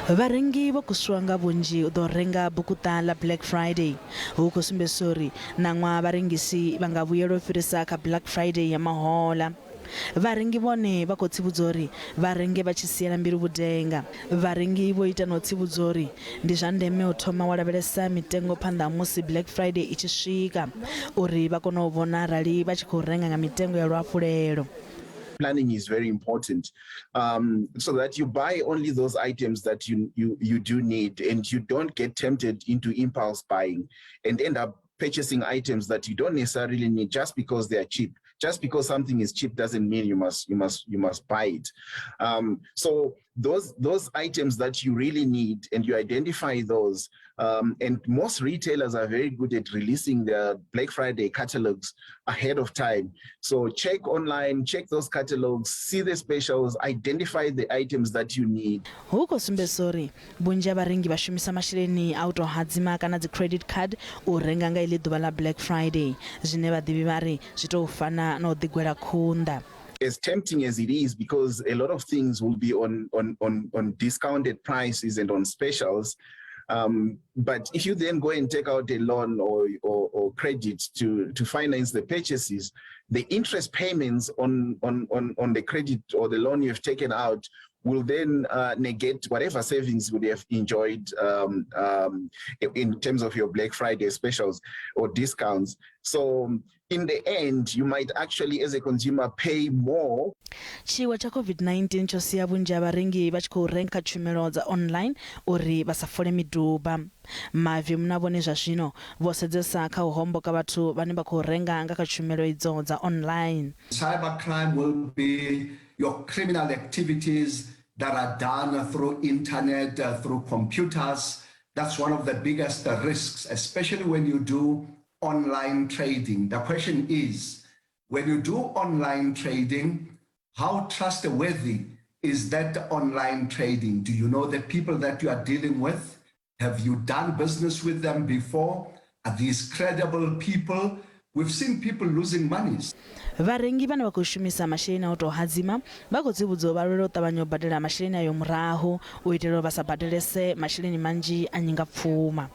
Varengi va kuswanga vunji do renga bukuta la Black Friday huko sumbesori nangwa varengisi vanga vuyelo firisa ka Black Friday ya mahola. Varengi vone va ko tsibudzori varenge va chisiyela mbiri vudenga varengi vo ita no tsibudzori ndi zwa ndeme u thoma wa lavhelesa mitengo phanḓa musi Black Friday i tshi swika uri va kone u vhona rali va tshi khou renga nga mitengo ya luafulelo. Planning is very important, so that you buy only those items that you do need, and you don't get tempted into impulse buying and end up purchasing items that you don't necessarily need just because they are cheap. Just because something is cheap doesn't mean you must buy it. So those items that you really need, and you identify those, and most retailers are very good at releasing their Black Friday catalogs ahead of time. So check online, check those catalogs, see the specials, identify the items that you need. Huko sumbesori bunja varengi vashumisa masheleni auto hadzima kana the credit card u renga nga ile ḓuvha la Black Friday zwine vhaḓivhi vari zwi tou fana no ḓigwela khunda. As tempting as it is, because a lot of things will be on discounted prices and on specials, but if you then go and take out a loan or credit to finance the purchases, the interest payments on the credit or the loan you've taken out will then negate whatever savings you would have enjoyed in terms of your Black Friday specials or discounts. So in the end, you might actually, as a consumer, pay more. Chiwa cha COVID-19 chosiya vunja varengi va tshi khou renga tshumelo dza online uri vha sa fole miduba. Mavi muna vhone zwa zwino vho sedzesa kha u homboka vhathu vhane vha khou renga nga kha tshumelo idzo dza online. Cybercrime will be your criminal activities that are done through internet, through computers. That's one of the biggest risks, especially when you do online trading. The question is, when you do online trading, how trustworthy is that online trading? Do you know the people that you are dealing with? Have you done business with them before? Are these credible people? We've seen people losing money. Varengi vane va khou shumisa masheleni a u tou hadzima vha khou dzibudzwa vha lwela u ṱavhanya u badela masheleni ayo murahu u itela uri vha sa badelese masheleni manzhi a nyinga pfuma.